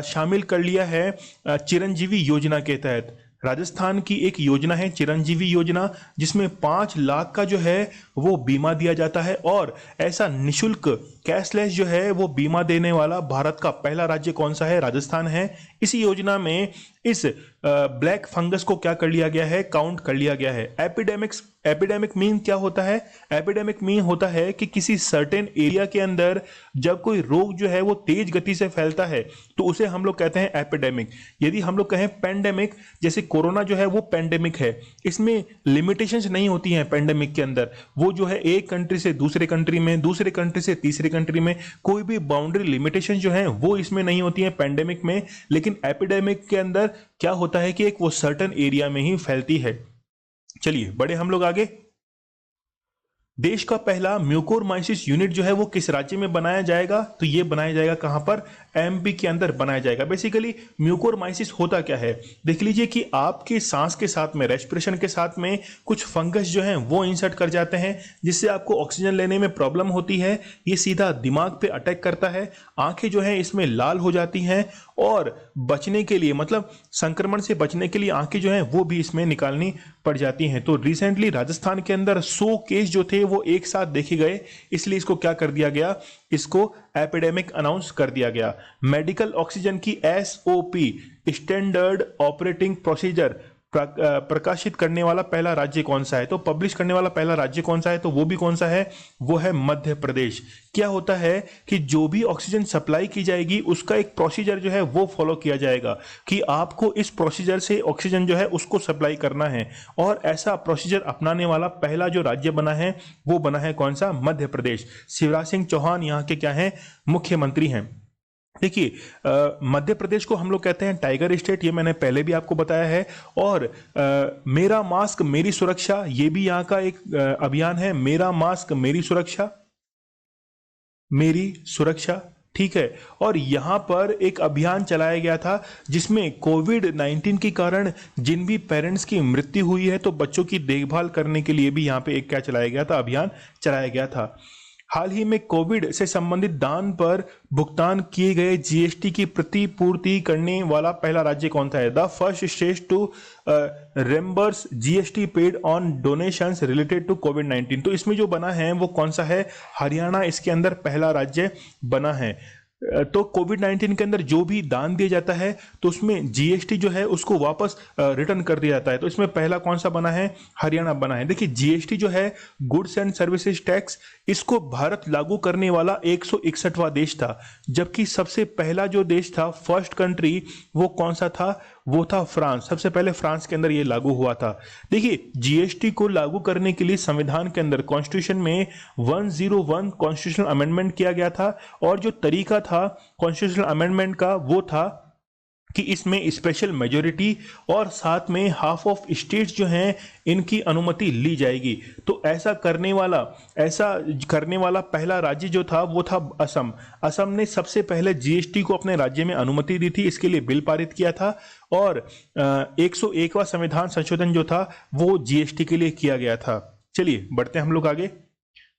A: शामिल कर लिया है चिरंजीवी योजना के तहत। राजस्थान की एक योजना है चिरंजीवी योजना, जिसमें 5 लाख का जो है वो बीमा दिया जाता है और ऐसा निशुल्क कैशलेस जो है वो बीमा देने वाला भारत का पहला राज्य कौन सा है, राजस्थान है। इसी योजना में इस ब्लैक फंगस को क्या कर लिया गया है, काउंट कर लिया गया है। एपिडेमिक मीन क्या होता है, एपिडेमिक मीन होता है कि किसी सर्टेन एरिया के अंदर जब कोई रोग जो है वो तेज गति से फैलता है तो उसे हम लोग कहते हैं एपिडेमिक। यदि हम लोग कहें पेंडेमिक, जैसे कोरोना जो है वो पेंडेमिक है, इसमें लिमिटेशंस नहीं होती हैं पेंडेमिक के अंदर। वो जो है एक कंट्री से दूसरे कंट्री में, दूसरे कंट्री से तीसरे कंट्री में, कोई भी बाउंड्री लिमिटेशन जो है वो इसमें नहीं होती है पेंडेमिक में। लेकिन एपिडेमिक के अंदर क्या होता है कि एक वो सर्टेन एरिया में ही फैलती है। चलिए बढ़े हम लोग आगे। देश का पहला म्यूकोरमाइसिस यूनिट जो है वो किस राज्य में बनाया जाएगा, तो ये बनाया जाएगा कहां पर, एमपी के अंदर बनाया जाएगा। बेसिकली म्यूकोरमाइसिस होता क्या है, देख लीजिए कि आपके सांस के साथ में, रेस्पिरेशन के साथ में कुछ फंगस जो हैं वो इंसर्ट कर जाते हैं, जिससे आपको ऑक्सीजन लेने में प्रॉब्लम होती है। ये सीधा दिमाग पे अटैक करता है, आंखें जो हैं इसमें लाल हो जाती हैं और बचने के लिए, मतलब संक्रमण से बचने के लिए आंखें जो हैं वो भी इसमें निकालनी पड़ जाती हैं। तो रिसेंटली राजस्थान के अंदर 100 केस जो थे वो एक साथ देखे गए, इसलिए इसको क्या कर दिया गया, इसको एपिडेमिक अनाउंस कर दिया गया। मेडिकल ऑक्सीजन की एसओपी, स्टैंडर्ड ऑपरेटिंग प्रोसीजर, प्रकाशित करने वाला पहला राज्य कौन सा है, तो पब्लिश करने वाला पहला राज्य कौन सा है, तो वो भी कौन सा है, वो है मध्य प्रदेश। क्या होता है कि जो भी ऑक्सीजन सप्लाई की जाएगी उसका एक प्रोसीजर जो है वो फॉलो किया जाएगा कि आपको इस प्रोसीजर से ऑक्सीजन जो है उसको सप्लाई करना है, और ऐसा प्रोसीजर अपनाने वाला पहला जो राज्य बना है वो बना है कौन सा, मध्य प्रदेश। शिवराज सिंह चौहान यहाँ के क्या हैं, मुख्यमंत्री हैं। देखिए मध्य प्रदेश को हम लोग कहते हैं टाइगर स्टेट, ये मैंने पहले भी आपको बताया है। और मेरा मास्क मेरी सुरक्षा, ये भी यहाँ का एक अभियान है, मेरा मास्क मेरी सुरक्षा, मेरी सुरक्षा, ठीक है। और यहाँ पर एक अभियान चलाया गया था जिसमें कोविड-19 के कारण जिन भी पेरेंट्स की मृत्यु हुई है तो बच्चों की देखभाल करने के लिए भी यहाँ पे एक क्या चलाया गया था, अभियान चलाया गया था। हाल ही में कोविड से संबंधित दान पर भुगतान किए गए जीएसटी की प्रतिपूर्ति करने वाला पहला राज्य कौन सा है, the first state to reimburse GST paid on donations related to कोविड-19। तो इसमें जो बना है वो कौन सा है, हरियाणा इसके अंदर पहला राज्य बना है। तो कोविड-19 के अंदर जो भी दान दिया जाता है तो उसमें जीएसटी जो है उसको वापस रिटर्न कर दिया जाता है। तो इसमें पहला कौन सा बना है, हरियाणा बना है। देखिए जीएसटी जो है गुड्स एंड सर्विसेज टैक्स, इसको भारत लागू करने वाला 161वां देश था, जबकि सबसे पहला जो देश था, फर्स्ट कंट्री, वो कौन सा था, वो था फ्रांस। सबसे पहले फ्रांस के अंदर ये लागू हुआ था। देखिए, जीएसटी को लागू करने के लिए संविधान के अंदर कॉन्स्टिट्यूशन में 101 कॉन्स्टिट्यूशनल अमेंडमेंट किया गया था, और जो तरीका था कॉन्स्टिट्यूशनल अमेंडमेंट का वो था कि इसमें स्पेशल मेजोरिटी और साथ में हाफ ऑफ स्टेट्स जो हैं इनकी अनुमति ली जाएगी। तो ऐसा करने वाला पहला राज्य जो था वो था असम। असम ने सबसे पहले जीएसटी को अपने राज्य में अनुमति दी थी, इसके लिए बिल पारित किया था, और 101वां संविधान संशोधन जो था वो जीएसटी के लिए किया गया था। चलिए बढ़ते हैं हम लोग आगे।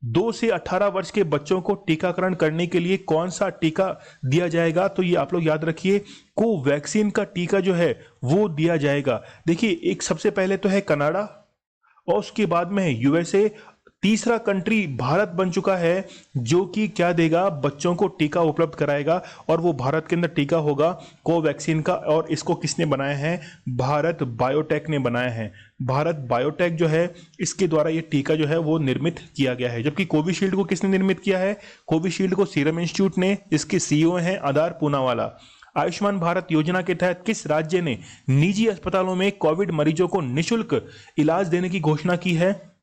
A: 2 से 18 वर्ष के बच्चों को टीकाकरण करने के लिए कौन सा टीका दिया जाएगा? तो ये आप लोग याद रखिए, कोवैक्सीन का टीका जो है वो दिया जाएगा। देखिए, एक सबसे पहले तो है कनाडा, और उसके बाद में है यूएसए। तीसरा कंट्री भारत बन चुका है जो कि क्या देगा, बच्चों को टीका उपलब्ध कराएगा, और वो भारत के अंदर टीका होगा कोवैक्सीन का। और इसको किसने बनाया है? भारत बायोटेक ने बनाया है। भारत बायोटेक जो है इसके द्वारा ये टीका जो है वो निर्मित किया गया है। जबकि कोविशील्ड को किसने निर्मित किया है? कोविशील्ड को सीरम इंस्टीट्यूट ने, इसके सीईओ हैं आधार पूनावाला। आयुष्मान भारत योजना के तहत किस राज्य ने निजी अस्पतालों में कोविड मरीजों को निःशुल्क इलाज देने की घोषणा की है?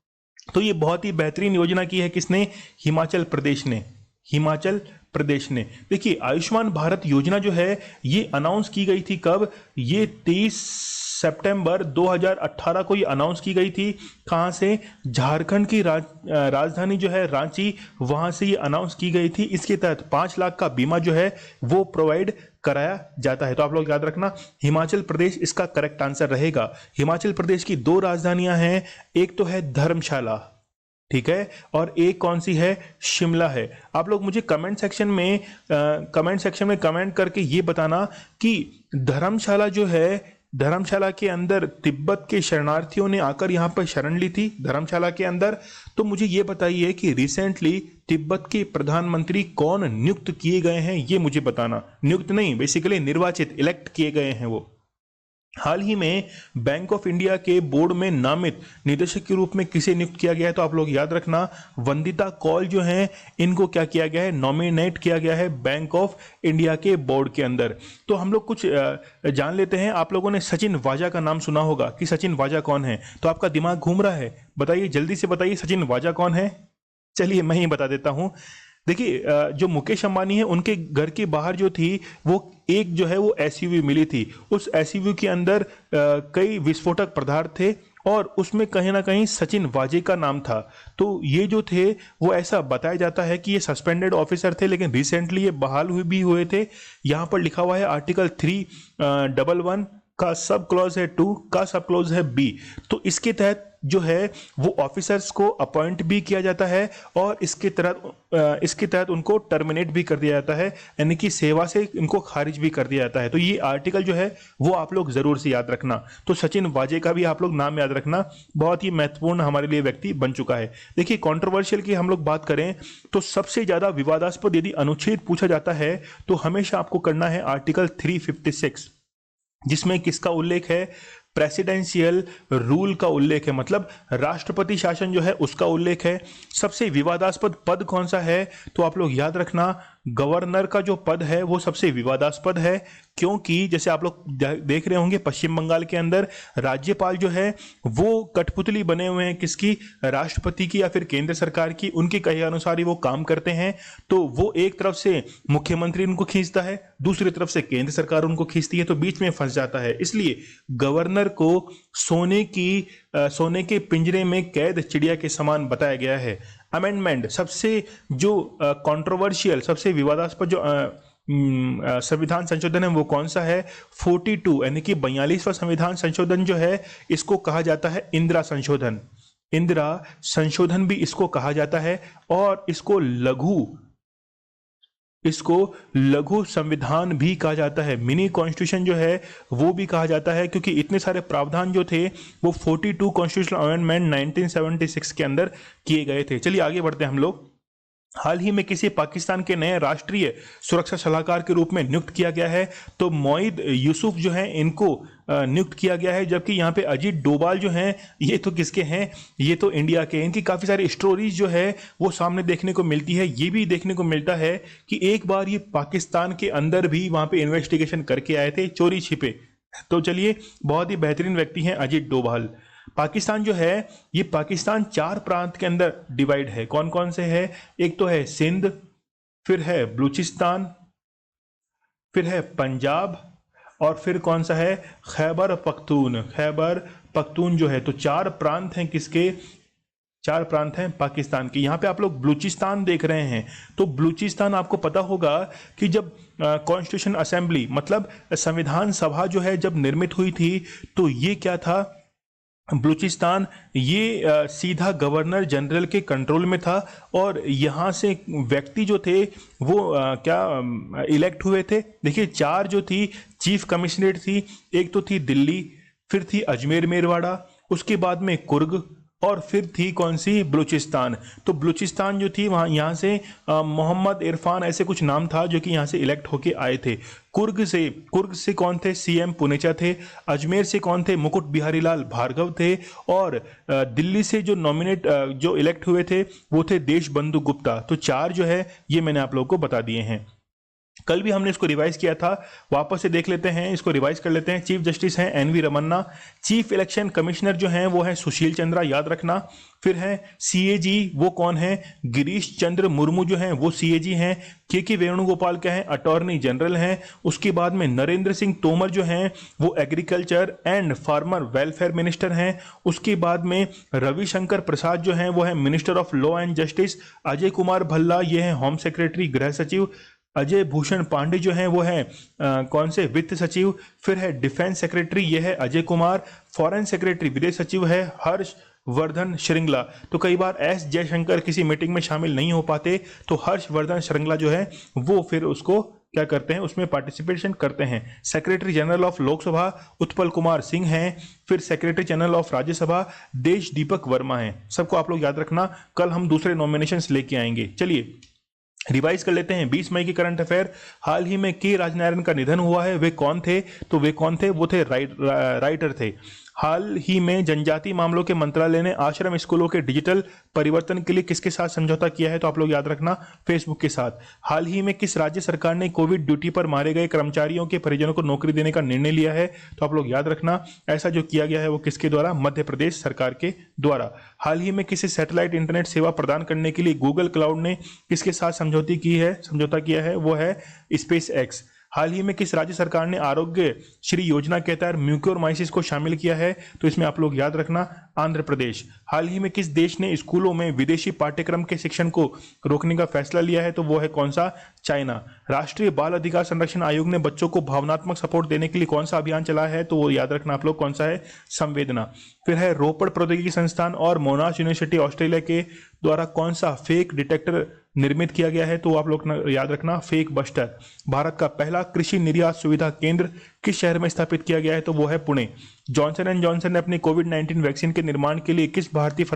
A: तो ये बहुत ही बेहतरीन योजना की है किसने? हिमाचल प्रदेश ने। हिमाचल प्रदेश ने। देखिए, आयुष्मान भारत योजना जो है ये अनाउंस की गई थी कब? ये 23 सितंबर 2018 को ये अनाउंस की गई थी। कहाँ से? झारखंड की राजधानी जो है रांची, वहां से ये अनाउंस की गई थी। इसके तहत 5 लाख का बीमा जो है वो प्रोवाइड कराया जाता है। तो आप लोग याद रखना, हिमाचल प्रदेश इसका करेक्ट आंसर रहेगा। हिमाचल प्रदेश की 2 राजधानियां हैं, एक तो है धर्मशाला, ठीक है, और एक कौन सी है? शिमला है। आप लोग मुझे कमेंट सेक्शन में कमेंट करके ये बताना कि धर्मशाला जो है, धर्मशाला के अंदर तिब्बत के शरणार्थियों ने आकर यहाँ पर शरण ली थी धर्मशाला के अंदर। तो मुझे ये बताइए कि रिसेंटली तिब्बत के प्रधानमंत्री कौन नियुक्त किए गए हैं, ये मुझे बताना। नियुक्त नहीं, बेसिकली निर्वाचित, इलेक्ट किए गए हैं वो। हाल ही में बैंक ऑफ इंडिया के बोर्ड में नामित निदेशक के रूप में किसे नियुक्त किया गया है? तो आप लोग याद रखना, वंदिता कौल जो हैं इनको क्या किया गया है? नॉमिनेट किया गया है बैंक ऑफ इंडिया के बोर्ड के अंदर। तो हम लोग कुछ जान लेते हैं। आप लोगों ने सचिन वाजा का नाम सुना होगा कि सचिन वाजा कौन है? तो आपका दिमाग घूम रहा है? बताइए, जल्दी से बताइए, सचिन वाजा कौन है? चलिए मैं ही बता देता हूं। देखिए, जो मुकेश अंबानी है उनके घर के बाहर जो थी वो एक जो है वो एसयूवी मिली थी। उस एसयूवी के अंदर कई विस्फोटक पदार्थ थे, और उसमें कहीं ना कहीं सचिन वाजे का नाम था। तो ये जो थे वो ऐसा बताया जाता है कि ये सस्पेंडेड ऑफिसर थे, लेकिन रिसेंटली ये बहाल भी हुए थे। यहाँ पर लिखा हुआ है आर्टिकल 311 का सब क्लॉज है 2 का सब क्लॉज है बी। तो इसके तहत जो है वो ऑफिसर्स को अपॉइंट भी किया जाता है, और इसके तहत उनको टर्मिनेट भी कर दिया जाता है, यानी कि सेवा से इनको खारिज भी कर दिया जाता है। तो ये आर्टिकल जो है वो आप लोग जरूर से याद रखना। तो सचिन वाजे का भी आप लोग नाम याद रखना, बहुत ही महत्वपूर्ण हमारे लिए व्यक्ति बन चुका है। देखिए, कंट्रोवर्शियल की हम लोग बात करें तो सबसे ज्यादा विवादास्पद यदि अनुच्छेद पूछा जाता है तो हमेशा आपको करना है आर्टिकल 356, जिसमें किसका उल्लेख है? प्रेसिडेंशियल रूल का उल्लेख है, मतलब राष्ट्रपति शासन जो है उसका उल्लेख है। सबसे विवादास्पद पद कौन सा है? तो आप लोग याद रखना, गवर्नर का जो पद है वो सबसे विवादास्पद है, क्योंकि जैसे आप लोग देख रहे होंगे पश्चिम बंगाल के अंदर राज्यपाल जो है वो कठपुतली बने हुए हैं, किसकी? राष्ट्रपति की या फिर केंद्र सरकार की। उनके कहे अनुसार ही वो काम करते हैं। तो वो एक तरफ से मुख्यमंत्री उनको खींचता है, दूसरी तरफ से केंद्र सरकार उनको खींचती है, तो बीच में फंस जाता है। इसलिए गवर्नर को सोने के पिंजरे में कैद चिड़िया के समान बताया गया है। अमेंडमेंट सबसे जो कंट्रोवर्शियल, सबसे विवादास्पद जो संविधान संशोधन है वो कौन सा है? 42, यानी कि 42वां संविधान संशोधन जो है इसको कहा जाता है इंदिरा संशोधन। इंदिरा संशोधन भी इसको कहा जाता है, और इसको लघु संविधान भी कहा जाता है। मिनी कॉन्स्टिट्यूशन जो है वो भी कहा जाता है, क्योंकि इतने सारे प्रावधान जो थे वो 42 कॉन्स्टिट्यूशनल अमेंडमेंट 1976 के अंदर किए गए थे। चलिए आगे बढ़ते हैं हम लोग। हाल ही में किसी पाकिस्तान के नए राष्ट्रीय सुरक्षा सलाहकार के रूप में नियुक्त किया गया है? तो मोईद यूसुफ जो है इनको नियुक्त किया गया है। जबकि यहाँ पे अजीत डोभाल जो हैं ये तो किसके हैं? ये तो इंडिया के। इनकी काफ़ी सारी स्टोरीज जो है वो सामने देखने को मिलती है। ये भी देखने को मिलता है कि एक बार ये पाकिस्तान के अंदर भी वहाँ पे इन्वेस्टिगेशन करके आए थे चोरी छिपे। तो चलिए, बहुत ही बेहतरीन व्यक्ति हैं अजीत डोभाल। पाकिस्तान जो है, ये पाकिस्तान 4 प्रांत के अंदर डिवाइड है। कौन कौन से है? एक तो है सिंध, फिर है बलूचिस्तान, फिर है पंजाब, और फिर कौन सा है? खैबर पख्तून। खैबर पख्तून जो है, तो 4 प्रांत हैं किसके? 4 प्रांत हैं पाकिस्तान के। यहाँ पे आप लोग बलूचिस्तान देख रहे हैं, तो बलूचिस्तान आपको पता होगा कि जब कॉन्स्टिट्यूशन असेंबली मतलब संविधान सभा जो है जब निर्मित हुई थी, तो ये क्या था? बलूचिस्तान ये सीधा गवर्नर जनरल के कंट्रोल में था, और यहाँ से व्यक्ति जो थे वो क्या इलेक्ट हुए थे। देखिए, 4 जो थी चीफ कमिश्नरेट थी, एक तो थी दिल्ली, फिर थी अजमेर मेरवाड़ा, उसके बाद में कुर्ग, और फिर थी कौन सी? बलूचिस्तान। तो बलूचिस्तान जो थी वहाँ, यहाँ से मोहम्मद इरफान ऐसे कुछ नाम था जो कि यहाँ से इलेक्ट होके आए थे। कुर्ग से कौन थे? सीएम पुनेचा थे। अजमेर से कौन थे? मुकुट बिहारी लाल भार्गव थे। और दिल्ली से जो जो इलेक्ट हुए थे वो थे देशबंधु गुप्ता। तो 4 जो है ये मैंने आप लोगों को बता दिए हैं। कल भी हमने इसको रिवाइज किया था, वापस से देख लेते हैं, इसको रिवाइज कर लेते हैं। चीफ जस्टिस हैं NV Ramana. Chief election commissioner जो हैं वो हैं सुशील चंद्रा, याद रखना। फिर है सीएजी, वो कौन है? गिरीश चंद्र मुर्मू जो हैं वो सीएजी हैं। के वेणुगोपाल क्या हैं? अटॉर्नी जनरल हैं। उसके बाद में नरेंद्र सिंह तोमर जो हैं वो agriculture and farmer welfare minister हैं। उसके बाद में रविशंकर प्रसाद जो हैं वो है minister of law and justice. Ajay Kumar Bhalla ये हैं होम सेक्रेटरी, गृह सचिव। अजय भूषण पांडे जो हैं वो हैं कौन से? वित्त सचिव। फिर है डिफेंस सेक्रेटरी, ये है अजय कुमार। फॉरेन सेक्रेटरी विदेश सचिव है हर्षवर्धन श्रृंगला। तो कई बार एस जयशंकर किसी मीटिंग में शामिल नहीं हो पाते, तो हर्षवर्धन श्रृंगला जो है वो फिर उसको क्या करते हैं? उसमें पार्टिसिपेशन करते हैं। Secretary general of Lok Sabha Utpal Kumar Singh हैं। फिर सेक्रेटरी जनरल ऑफ राज्यसभा देश दीपक वर्मा हैं। सबको आप लोग याद रखना, कल हम दूसरे नॉमिनेशंस लेके आएंगे। चलिए रिवाइज कर लेते हैं 20 मई की करंट अफेयर। हाल ही में के राजनारायण का निधन हुआ है। वे कौन थे? तो वे कौन थे? वो थे राइटर थे। हाल ही में जनजातीय मामलों के मंत्रालय ने आश्रम स्कूलों के डिजिटल परिवर्तन के लिए किसके साथ समझौता किया है? तो आप लोग याद रखना, फेसबुक के साथ। हाल ही में किस राज्य सरकार ने कोविड ड्यूटी पर मारे गए कर्मचारियों के परिजनों को नौकरी देने का निर्णय लिया है? तो आप लोग याद रखना, ऐसा जो किया गया है वो किसके द्वारा? मध्य प्रदेश सरकार के द्वारा। हाल ही में किसी सैटेलाइट इंटरनेट सेवा प्रदान करने के लिए गूगल क्लाउड ने किसके साथ समझौता किया है? वो है स्पेस एक्स। हाल ही में किस राज्य सरकार ने आरोग्य श्री योजना के तहत म्यूकोरमाइसिस को शामिल किया है? तो इसमें आप लोग याद रखना, आंध्र प्रदेश। हाल ही में किस देश ने स्कूलों में विदेशी पाठ्यक्रम के शिक्षण को रोकने का फैसला लिया है? तो वो है कौन सा? चाइना। राष्ट्रीय बाल अधिकार संरक्षण आयोग ने बच्चों को भावनात्मक सपोर्ट देने के लिए कौन सा अभियान चलाया है? तो वो याद रखना आप लोग, कौन सा है? संवेदना। फिर है रोपड़ प्रौद्योगिकी संस्थान और मोनाश यूनिवर्सिटी ऑस्ट्रेलिया के द्वारा कौन सा फेक डिटेक्टर निर्मित किया गया है? तो आप लोग याद रखना, फेक बस्टर। भारत का पहला कृषि निर्यात सुविधा केंद्र किस शहर में स्थापित किया गया है? तो वो है पुणे। जॉनसन एंड जॉनसन ने अपनी कोविड-19 वैक्सीन के निर्माण के लिए किस भारतीय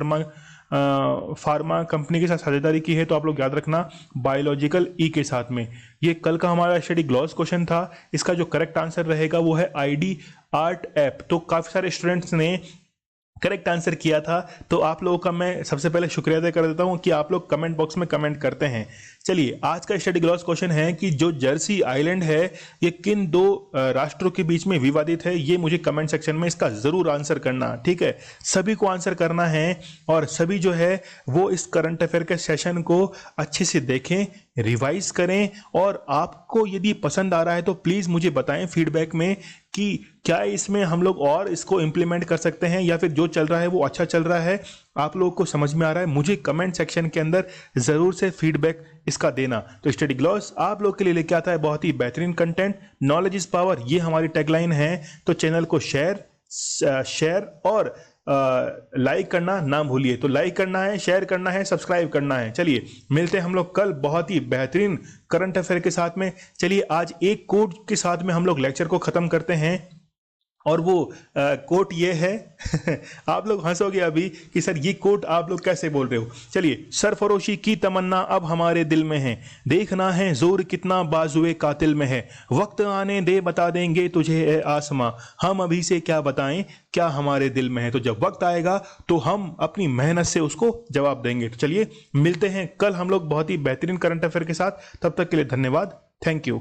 A: फार्मा कंपनी के साथ साझेदारी की है? तो आप लोग याद रखना, बायोलॉजिकल ई के साथ में। ये कल का हमारा स्टडी ग्लॉस क्वेश्चन था। इसका जो करेक्ट आंसर रहेगा वो है ID आर्ट ऐप। तो काफी सारे स्टूडेंट्स ने करेक्ट आंसर किया था, तो आप लोगों का मैं सबसे पहले शुक्रिया अदा कर देता हूं कि आप लोग कमेंट बॉक्स में कमेंट करते हैं। चलिए, आज का स्टडी ग्लॉस क्वेश्चन है कि जो जर्सी आइलैंड है ये किन 2 राष्ट्रों के बीच में विवादित है? ये मुझे कमेंट सेक्शन में इसका जरूर आंसर करना, ठीक है? सभी को आंसर करना है, और सभी जो है वो इस करंट अफेयर के सेशन को अच्छे से देखें, रिवाइज करें, और आपको यदि पसंद आ रहा है तो प्लीज मुझे बताएं फीडबैक में कि क्या इसमें हम लोग और इसको इंप्लीमेंट कर सकते हैं, या फिर जो चल रहा है वो अच्छा चल रहा है, आप लोगों को समझ में आ रहा है। मुझे कमेंट सेक्शन के अंदर जरूर से फीडबैक इसका देना। तो स्टडी ग्लॉस आप लोग के लिए लेके आता है बहुत ही बेहतरीन कंटेंट। नॉलेज इज पावर, ये हमारी टैगलाइन है। तो चैनल को शेयर और लाइक करना ना भूलिए। तो लाइक करना है, शेयर करना है, सब्सक्राइब करना है। चलिए मिलते हैं हम लोग कल बहुत ही बेहतरीन करंट अफेयर के साथ में। चलिए आज एक कोट के साथ में हम लोग लेक्चर को खत्म करते हैं, और वो कोट ये है आप लोग हंसोगे अभी कि सर ये कोट आप लोग कैसे बोल रहे हो। चलिए, सरफरोशी की तमन्ना अब हमारे दिल में है, देखना है जोर कितना बाजुए कातिल में है, वक्त आने दे बता देंगे तुझे ए आसमां, हम अभी से क्या बताएं क्या हमारे दिल में है। तो जब वक्त आएगा तो हम अपनी मेहनत से उसको जवाब देंगे। तो चलिए मिलते हैं कल हम लोग बहुत ही बेहतरीन करंट अफेयर के साथ। तब तक के लिए धन्यवाद, थैंक यू।